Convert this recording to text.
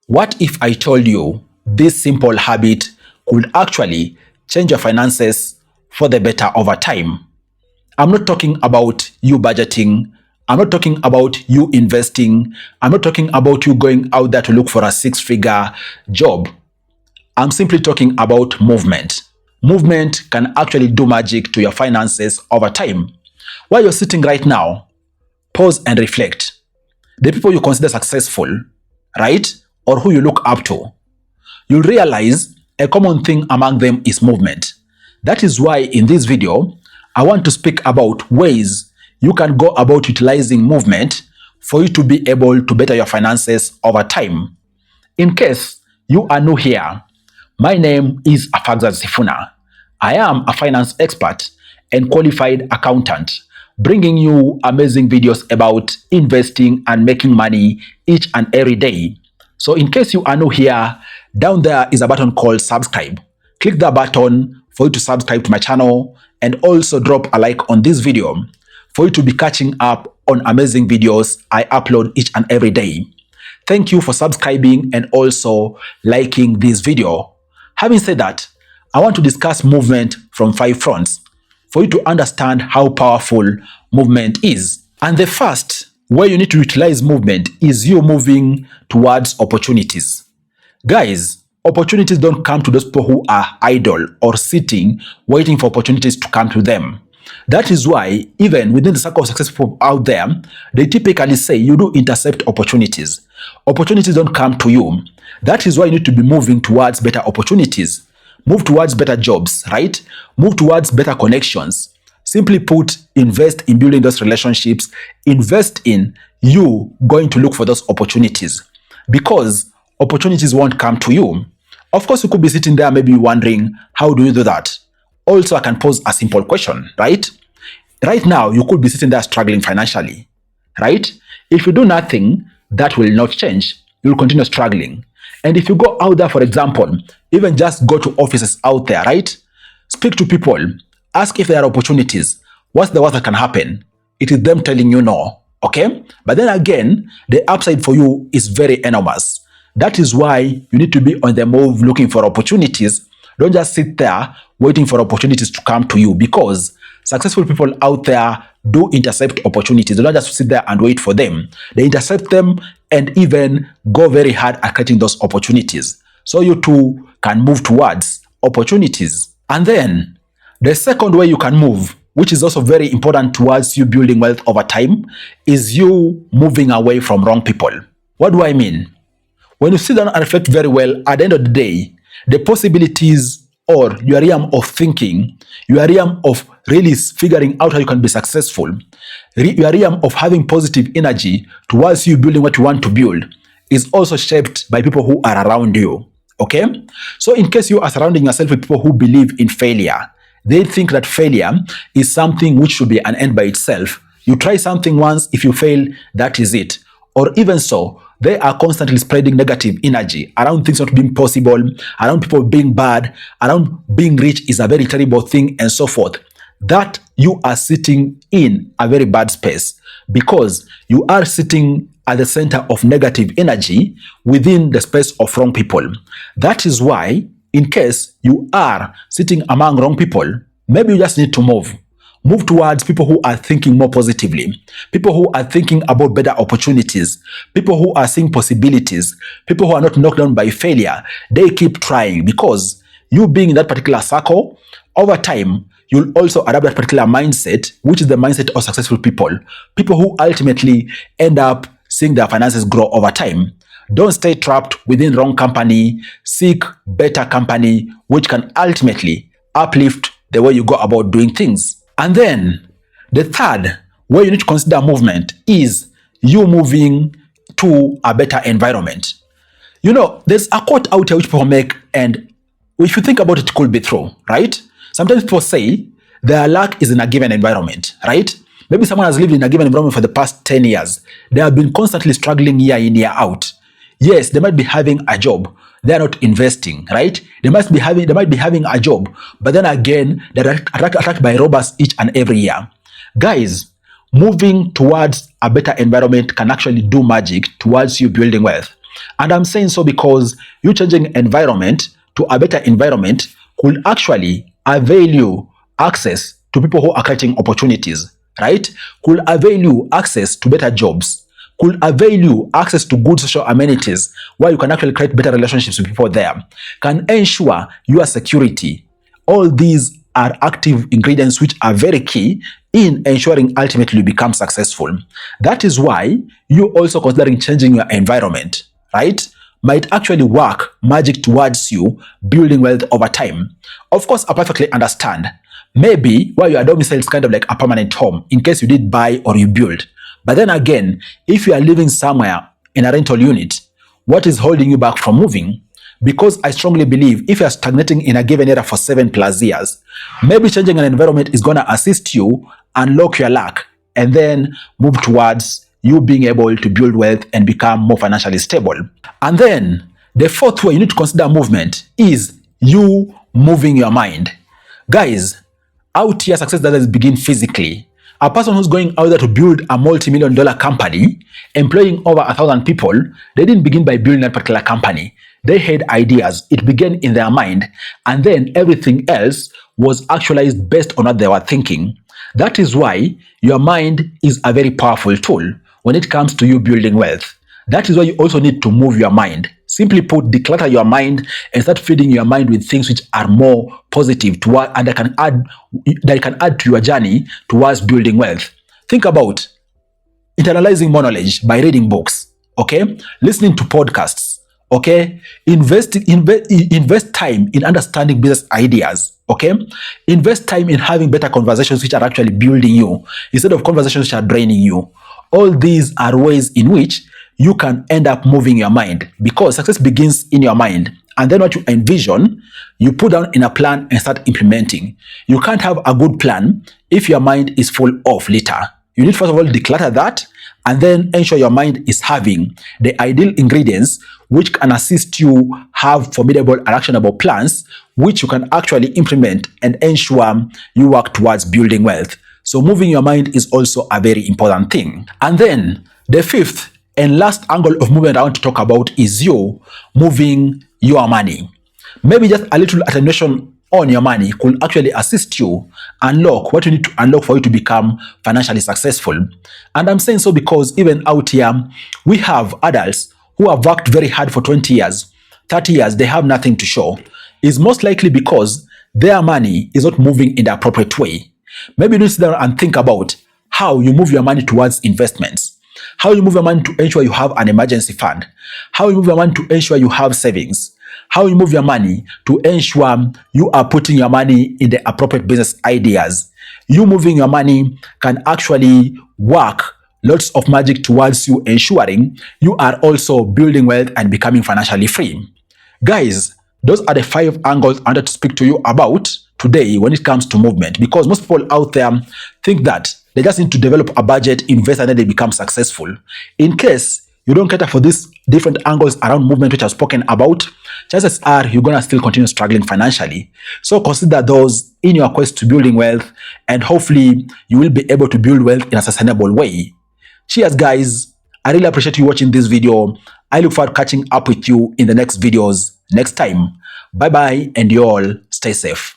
What if I told you this simple habit could actually change your finances for the better over time? I'm not talking about you budgeting. I'm not talking about you investing. I'm not talking about you going out there to look for a six-figure job. I'm simply talking about movement. Movement can actually do magic to your finances over time. While you're sitting right now, pause and reflect. The people you consider successful, right? Or who you look up to, you'll realize a common thing among them is movement. That is why in this video, I want to speak about ways you can go about utilizing movement for you to be able to better your finances over time. In case you are new here, my name is Afagza Sifuna. I am a finance expert and qualified accountant, bringing you amazing videos about investing and making money each and every day. So in case you are new here, down there is a button called subscribe. Click that button for you to subscribe to my channel and also drop a like on this video for you to be catching up on amazing videos I upload each and every day. Thank you for subscribing and also liking this video. Having said that, I want to discuss movement from 5 fronts for you to understand how powerful movement is. And the first way you need to utilize movement is you moving towards opportunities. Guys, opportunities don't come to those people who are idle or sitting waiting for opportunities to come to them. That is why even within the circle of successful out there, they typically say you do intercept opportunities. Opportunities don't come to you. That is why you need to be moving towards better opportunities. Move towards better jobs, right? Move towards better connections. Simply put, invest in building those relationships. Invest in you going to look for those opportunities, because opportunities won't come to you. Of course, you could be sitting there maybe wondering, how do you do that? Also, I can pose a simple question, right? Right now, you could be sitting there struggling financially, right? If you do nothing, that will not change. You'll continue struggling. And if you go out there, for example, even just go to offices out there, right? Speak to people. Ask if there are opportunities. What's the worst that can happen? It is them telling you no, okay? But then again, the upside for you is very enormous. That is why you need to be on the move looking for opportunities. Don't just sit there waiting for opportunities to come to you, because successful people out there do intercept opportunities. They don't just sit there and wait for them. They intercept them and even go very hard at creating those opportunities. So you too can move towards opportunities. And then the second way you can move, which is also very important towards you building wealth over time, is you moving away from wrong people. What do I mean? When you sit down and reflect very well, at the end of the day, the possibilities or your realm of thinking, your realm of really figuring out how you can be successful, your realm of having positive energy towards you building what you want to build is also shaped by people who are around you. Okay? So in case you are surrounding yourself with people who believe in failure, they think that failure is something which should be an end by itself. You try something once, if you fail, that is it. Or even so, they are constantly spreading negative energy around things not being possible, around people being bad, around being rich is a very terrible thing, and so forth. That you are sitting in a very bad space, because you are sitting at the center of negative energy within the space of wrong people. That is why, in case you are sitting among wrong people, maybe you just need to move. Move towards people who are thinking more positively, people who are thinking about better opportunities, people who are seeing possibilities, people who are not knocked down by failure. They keep trying, because you being in that particular circle, over time, you'll also adapt that particular mindset, which is the mindset of successful people, people who ultimately end up seeing their finances grow over time. Don't stay trapped within wrong company. Seek better company, which can ultimately uplift the way you go about doing things. And then the third way you need to consider movement is you moving to a better environment. You know, there's a quote out here which people make, and if you think about it, it could be true, right? Sometimes people say their luck is in a given environment, right? Maybe someone has lived in a given environment for the past 10 years. They have been constantly struggling year in, year out. Yes, they might be having a job. They're not investing, right? They might be having a job, but then again, they're attacked by robbers each and every year. Guys, moving towards a better environment can actually do magic towards you building wealth. And I'm saying so because you changing environment to a better environment could actually avail you access to people who are creating opportunities, right? Could avail you access to better jobs, could avail you access to good social amenities where you can actually create better relationships with people there, can ensure your security. All these are active ingredients which are very key in ensuring ultimately you become successful. That is why you also considering changing your environment, right? Might actually work magic towards you building wealth over time. Of course, I perfectly understand. Maybe where your domicile is kind of like a permanent home in case you did buy or you build. But then again, if you are living somewhere in a rental unit, what is holding you back from moving? Because I strongly believe if you're stagnating in a given area for 7+ years, maybe changing an environment is going to assist you unlock your luck and then move towards you being able to build wealth and become more financially stable. And then the fourth way you need to consider movement is you moving your mind. Guys, out here success doesn't begin physically. A person who's going out there to build a multi-million-dollar company, employing over 1,000 people, they didn't begin by building that particular company. They had ideas. It began in their mind, and then everything else was actualized based on what they were thinking. That is why your mind is a very powerful tool when it comes to you building wealth. That is why you also need to move your mind. Simply put, declutter your mind and start feeding your mind with things which are more positive to what, and that can add to your journey towards building wealth. Think about internalizing more knowledge by reading books, okay? Listening to podcasts, okay? Invest time in understanding business ideas, okay? Invest time in having better conversations which are actually building you instead of conversations which are draining you. All these are ways in which you can end up moving your mind because success begins in your mind. And then what you envision, you put down in a plan and start implementing. You can't have a good plan if your mind is full of litter. You need first of all declutter that and then ensure your mind is having the ideal ingredients which can assist you have formidable and actionable plans which you can actually implement and ensure you work towards building wealth. So moving your mind is also a very important thing. And then the fifth and last angle of movement I want to talk about is you moving your money. Maybe just a little attenuation on your money could actually assist you unlock what you need to unlock for you to become financially successful. And I'm saying so because even out here, we have adults who have worked very hard for 20 years, 30 years, they have nothing to show. It's most likely because their money is not moving in the appropriate way. Maybe you need to sit down and think about how you move your money towards investments, how you move your money to ensure you have an emergency fund, how you move your money to ensure you have savings, how you move your money to ensure you are putting your money in the appropriate business ideas. You moving your money can actually work lots of magic towards you ensuring you are also building wealth and becoming financially free. Guys, those are the 5 angles I wanted to speak to you about today when it comes to movement, because most people out there think that they just need to develop a budget, invest, and then they become successful. In case you don't cater for these different angles around movement which I've spoken about, chances are you're going to still continue struggling financially. So consider those in your quest to building wealth, and hopefully you will be able to build wealth in a sustainable way. Cheers, guys. I really appreciate you watching this video. I look forward to catching up with you in the next videos next time. Bye-bye, and you all stay safe.